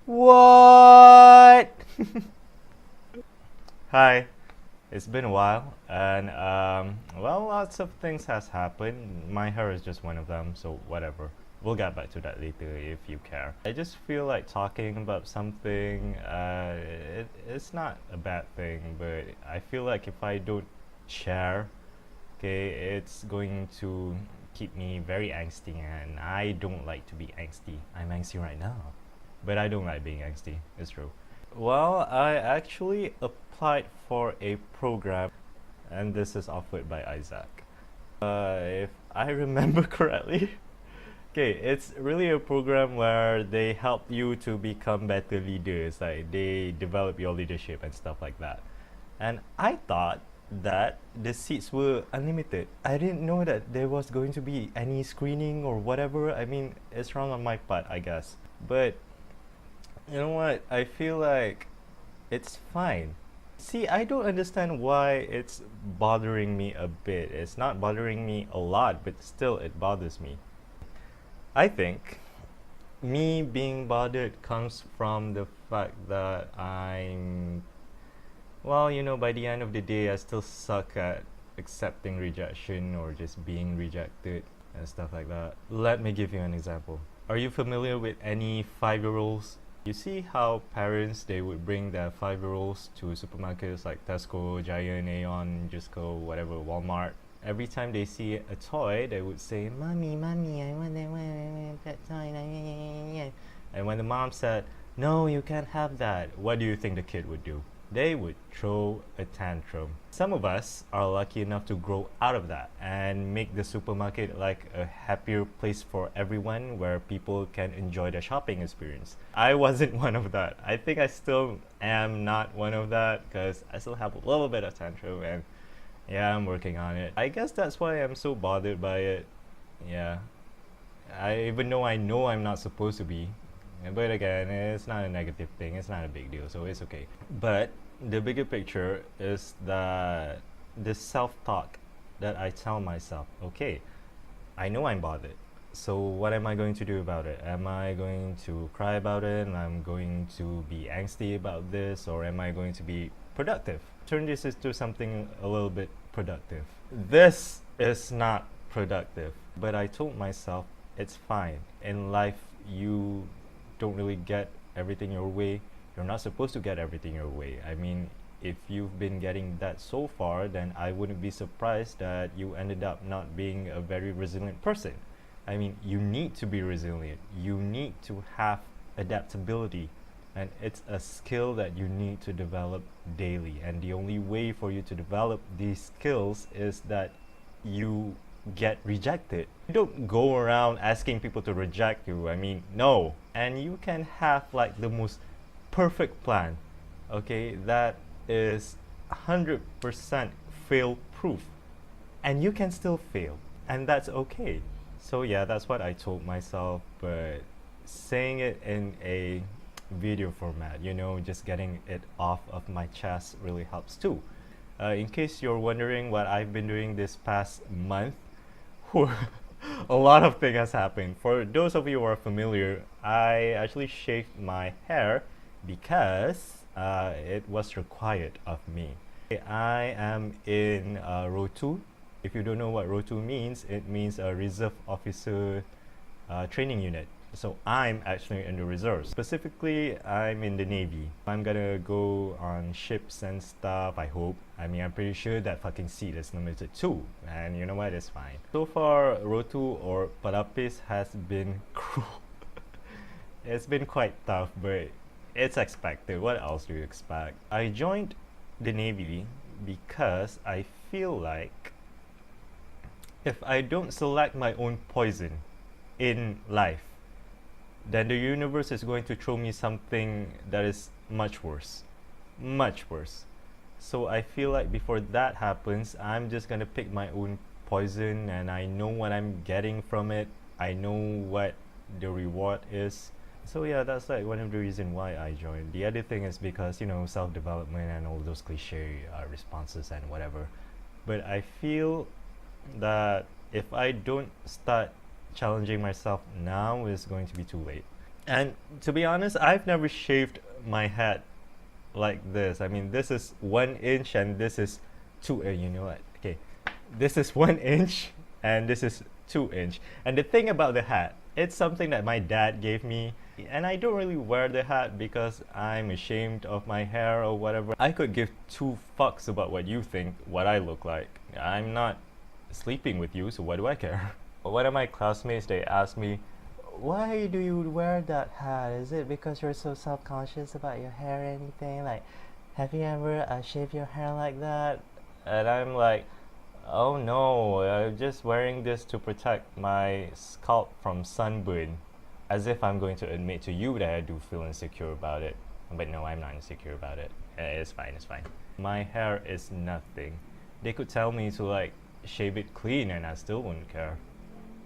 What? Hi, it's been a while, and well, lots of things has happened. My hair is just one of them, so whatever. We'll get back to that later if you care. I just feel like talking about something. It's not a bad thing, but I feel like if I don't share, okay, it's going to keep me very angsty, and I don't like to be angsty. I'm angsty right now, but I don't like being angsty. It's true. Well, I actually applied for a program, and this is offered by Isaac. If I remember correctly, okay, it's really a program where they help you to become better leaders. Like they develop your leadership and stuff like that. And I thought that the seats were unlimited. I didn't know that there was going to be any screening or whatever. I mean, it's wrong on my part, I guess. But you know what? I feel like it's fine. See, I don't understand why it's bothering me a bit. It's not bothering me a lot, but still it bothers me. I think me being bothered comes from the fact that by the end of the day, I still suck at accepting rejection or just being rejected and stuff like that. Let me give you an example. Are you familiar with any 5-year-olds? You see how parents they would bring their 5-year-olds to supermarkets like Tesco, Giant, Aeon, Jusco, whatever, Walmart. Every time they see a toy, they would say, "Mommy, mommy, I want that toy." And when the mom said, "No, you can't have that," what do you think the kid would do? They would throw a tantrum. Some of us are lucky enough to grow out of that and make the supermarket like a happier place for everyone where people can enjoy the shopping experience. I wasn't one of that. I think I still am not one of that because I still have a little bit of tantrum and yeah, I'm working on it. I guess that's why I'm so bothered by it. Yeah. Even though I know I'm not supposed to be, but again, it's not a negative thing, it's not a big deal, so it's okay. But the bigger picture is that the self talk that I tell myself, okay, I know I'm bothered. So what am I going to do about it? Am I going to cry about it and I'm going to be angsty about this, or am I going to be productive? Turn this into something a little bit productive. This is not productive, but I told myself it's fine. In life, you don't really get everything your way. You're not supposed to get everything your way. I mean, if you've been getting that so far, then I wouldn't be surprised that you ended up not being a very resilient person. I mean, you need to be resilient. You need to have adaptability. And it's a skill that you need to develop daily. And the only way for you to develop these skills is that you get rejected. You don't go around asking people to reject you. I mean, no. And you can have like the most perfect plan, okay, that is 100% fail proof. And you can still fail. And that's okay. So, yeah, that's what I told myself. But saying it in a video format, just getting it off of my chest really helps too. In case you're wondering what I've been doing this past month, a lot of things has happened. For those of you who are familiar, I actually shaved my hair because it was required of me. I am in row 2. If you don't know what row 2 means, it means a reserve officer training unit. So I'm actually in the reserves. Specifically, I'm in the Navy. I'm gonna go on ships and stuff, I hope. I mean, I'm pretty sure that fucking seat is limited too. And you know what, it's fine. So far, Rotu or Parapis has been cruel. It's been quite tough, but it's expected. What else do you expect? I joined the Navy because I feel like if I don't select my own poison in life, then the universe is going to throw me something that is much worse. Much worse. So I feel like before that happens, I'm just gonna pick my own poison and I know what I'm getting from it. I know what the reward is. So yeah, that's like one of the reasons why I joined. The other thing is because, self-development and all those cliche responses and whatever. But I feel that if I don't start challenging myself now, it's going to be too late. And to be honest, I've never shaved my head like this. I mean, this is 1 inch and this is you know what? Okay, this is 1 inch and this is 2 inch. And the thing about the hat, it's something that my dad gave me, and I don't really wear the hat because I'm ashamed of my hair or whatever. I could give two fucks about what you think, what I look like. I'm not sleeping with you, so what do I care? One of my classmates, they asked me, why do you wear that hat? Is it because you're so self-conscious about your hair or anything? Like, have you ever shaved your hair like that? And I'm like, oh no, I'm just wearing this to protect my scalp from sunburn. As if I'm going to admit to you that I do feel insecure about it. But no, I'm not insecure about it. It's fine, it's fine. My hair is nothing. They could tell me to like shave it clean and I still wouldn't care.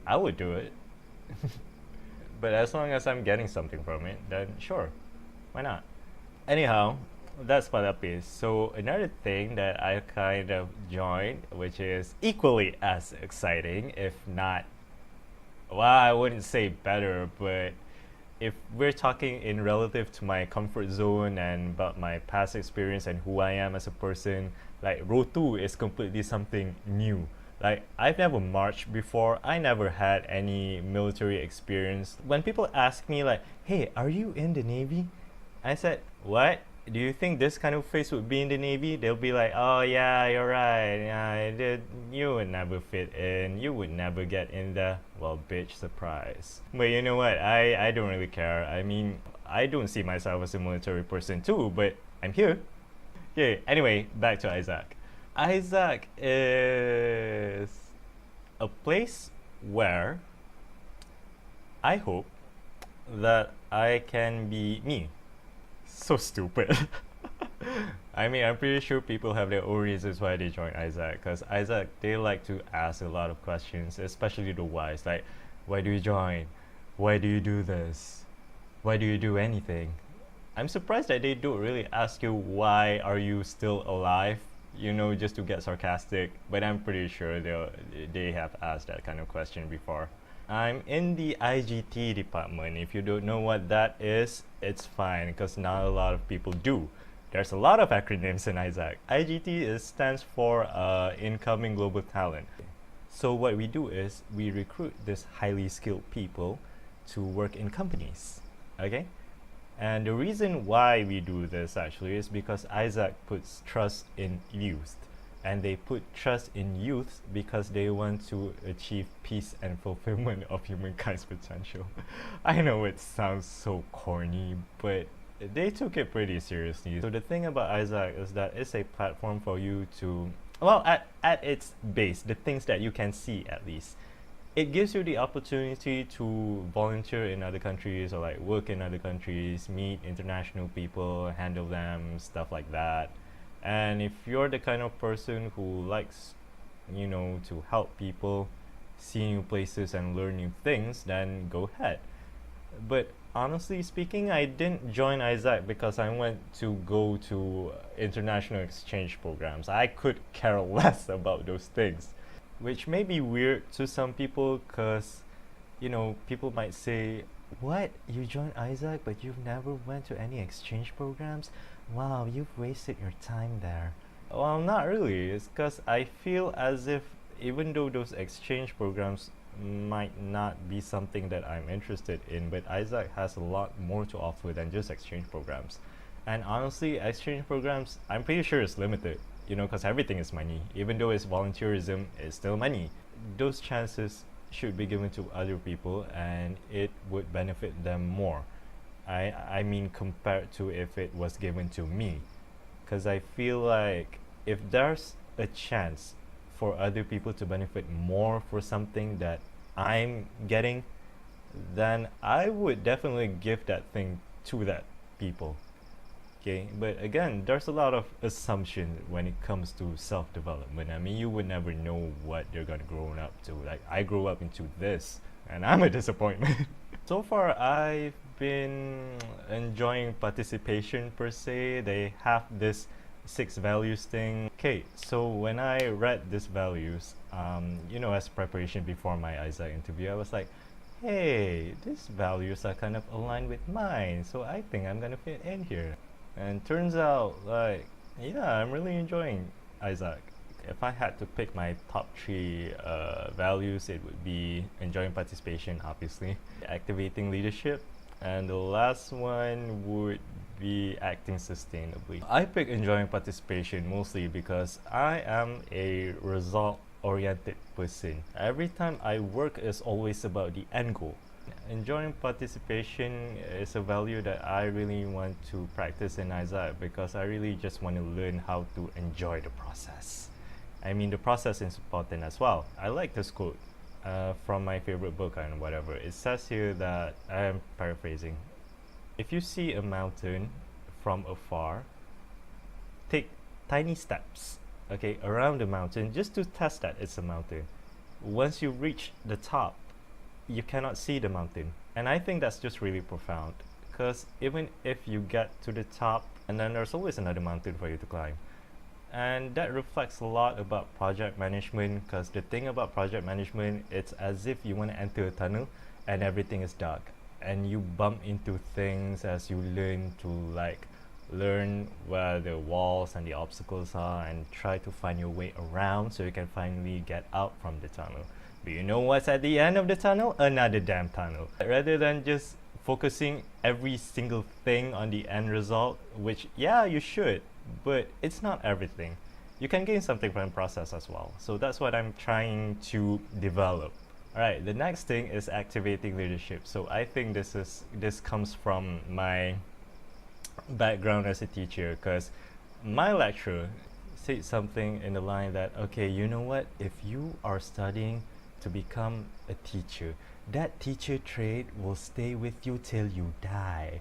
I would do it. But as long as I'm getting something from it, then sure, why not? Anyhow, that's Palapis. So another thing that I kind of joined, which is equally as exciting, if not, well, I wouldn't say better, but if we're talking in relative to my comfort zone and about my past experience and who I am as a person, like Rotu is completely something new. Like, I've never marched before. I never had any military experience. When people ask me like, hey, are you in the Navy? I said, what? Do you think this kind of face would be in the Navy? They'll be like, oh yeah, you're right. Yeah, you would never fit in. You would never get in the, well, bitch, surprise. But you know what? I don't really care. I mean, I don't see myself as a military person too, but I'm here. Okay, anyway, back to Isaac. Isaac is a place where I hope that I can be me. So stupid. I mean, I'm pretty sure people have their own reasons why they join Isaac. Because Isaac, they like to ask a lot of questions, especially the whys. Like, why do you join? Why do you do this? Why do you do anything? I'm surprised that they don't really ask you why are you still alive, you know, just to get sarcastic. But I'm pretty sure they have asked that kind of question before. I'm in the IGT department. If you don't know what that is, it's fine because not a lot of people do. There's a lot of acronyms in Isaac. IGT stands for Incoming Global Talent. So what we do is we recruit this highly skilled people to work in companies. Okay? And the reason why we do this actually is because Isaac puts trust in youth. And they put trust in youth because they want to achieve peace and fulfillment of humankind's potential. I know it sounds so corny, but they took it pretty seriously. So the thing about Isaac is that it's a platform for you to, well, at its base, the things that you can see at least, it gives you the opportunity to volunteer in other countries or like work in other countries, meet international people, handle them, stuff like that. And if you're the kind of person who likes, you know, to help people see new places and learn new things, then go ahead. But honestly speaking, I didn't join Isaac because I want to go to international exchange programs. I could care less about those things, which may be weird to some people because, you know, people might say, what, you joined Isaac but you've never went to any exchange programs? Wow, you've wasted your time there. Well, not really. It's because I feel as if even though those exchange programs might not be something that I'm interested in, but Isaac has a lot more to offer than just exchange programs. And honestly, exchange programs, I'm pretty sure it's limited, you know, because everything is money. Even though it's volunteerism, it's still money. Those chances should be given to other people and it would benefit them more. I mean, compared to if it was given to me. Because I feel like if there's a chance for other people to benefit more for something that I'm getting, then I would definitely give that thing to that people. Okay, but again, there's a lot of assumption when it comes to self-development. I mean, you would never know what they're gonna grow up to. Like, I grew up into this, and I'm a disappointment. So far, I've been enjoying participation per se. They have this 6 values thing. Okay, so when I read these values, you know, as preparation before my Isaac interview, I was like, hey, these values are kind of aligned with mine, so I think I'm gonna fit in here. And turns out, like, yeah, I'm really enjoying Isaac. If I had to pick my top three values, it would be enjoying participation, obviously, activating leadership, and the last one would be acting sustainably. I pick enjoying participation mostly because I am a result oriented person. Every time I work is always about the end goal. Enjoying participation is a value that I really want to practice in Isaac because I really just want to learn how to enjoy the process. I mean, the process is important as well. I like this quote from my favorite book and whatever. It says here that, I am paraphrasing, if you see a mountain from afar, take tiny steps, okay, around the mountain just to test that it's a mountain. Once you reach the top, you cannot see the mountain. And I think that's just really profound because even if you get to the top, and then there's always another mountain for you to climb. And that reflects a lot about project management because the thing about project management, it's as if you want to enter a tunnel and everything is dark and you bump into things as you learn to learn where the walls and the obstacles are and try to find your way around so you can finally get out from the tunnel. But you know what's at the end of the tunnel? Another damn tunnel. Rather than just focusing every single thing on the end result, which, yeah, you should, but it's not everything. You can gain something from the process as well. So that's what I'm trying to develop. Alright, the next thing is activating leadership. So I think this comes from my background as a teacher because my lecturer said something in the line that, okay, you know what, if you are studying to become a teacher, that teacher trait will stay with you till you die.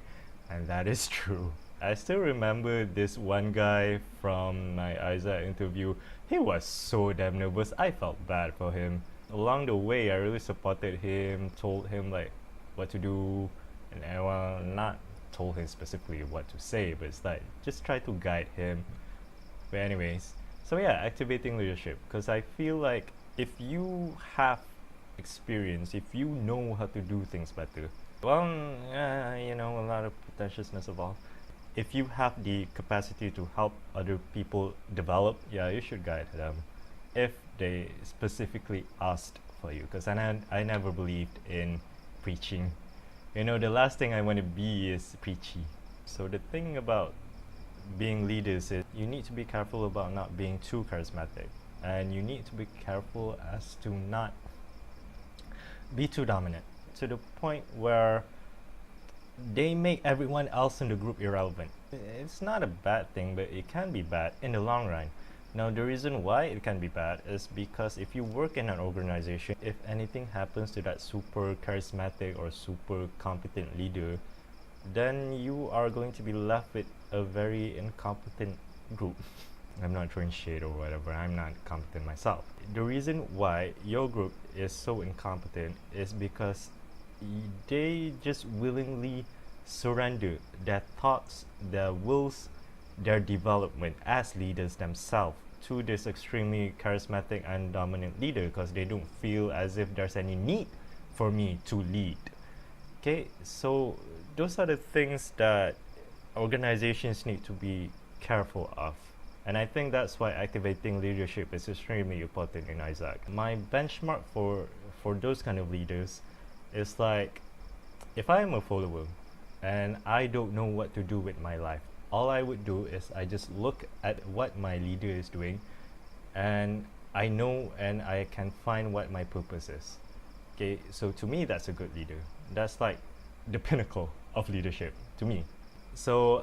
And that is true. I still remember this one guy from my Isaac interview. He was so damn nervous. I felt bad for him. Along the way, I really supported him, told him like what to do, and well, not told him specifically what to say, but it's like just try to guide him. But anyways, so yeah, activating leadership, because I feel like if you have experience, if you know how to do things better, well, a lot of pretentiousness of all. If you have the capacity to help other people develop, yeah, you should guide them if they specifically asked for you. Because I never believed in preaching. The last thing I want to be is preachy. So the thing about being leaders is you need to be careful about not being too charismatic. And you need to be careful as to not be too dominant to the point where they make everyone else in the group irrelevant. It's not a bad thing, but it can be bad in the long run. Now, the reason why it can be bad is because if you work in an organization, if anything happens to that super charismatic or super competent leader, then you are going to be left with a very incompetent group. I'm not throwing shade or whatever, I'm not competent myself. The reason why your group is so incompetent is because they just willingly surrender their thoughts, their wills, their development as leaders themselves to this extremely charismatic and dominant leader because they don't feel as if there's any need for me to lead. Okay, so those are the things that organizations need to be careful of. And I think that's why activating leadership is extremely important in Isaac. My benchmark for those kind of leaders is like, if I am a follower and I don't know what to do with my life, all I would do is I just look at what my leader is doing and I know and I can find what my purpose is. Okay, so to me that's a good leader. That's like the pinnacle of leadership to me. So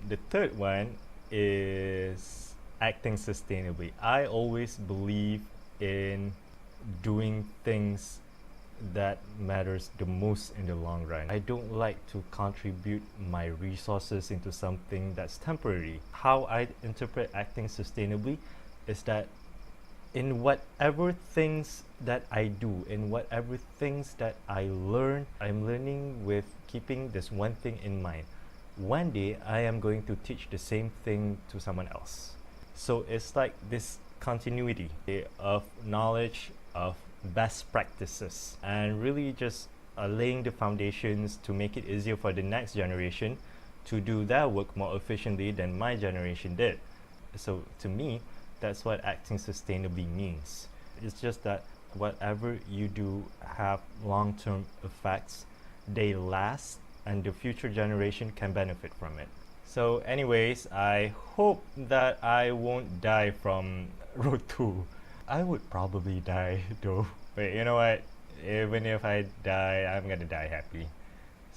the third one is acting sustainably. I always believe in doing things that matters the most in the long run. I don't like to contribute my resources into something that's temporary. How I interpret acting sustainably is that in whatever things that I do, in whatever things that I learn, I'm learning with keeping this one thing in mind. One day I am going to teach the same thing to someone else. So it's like this continuity of knowledge, of best practices, and really just laying the foundations to make it easier for the next generation to do their work more efficiently than my generation did. So to me, that's what acting sustainably means. It's just that whatever you do have long-term effects, they last, and the future generation can benefit from it. So anyways, I hope that I won't die from Road 2. I would probably die though. But you know what? Even if I die, I'm gonna die happy.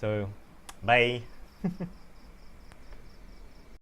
So, bye.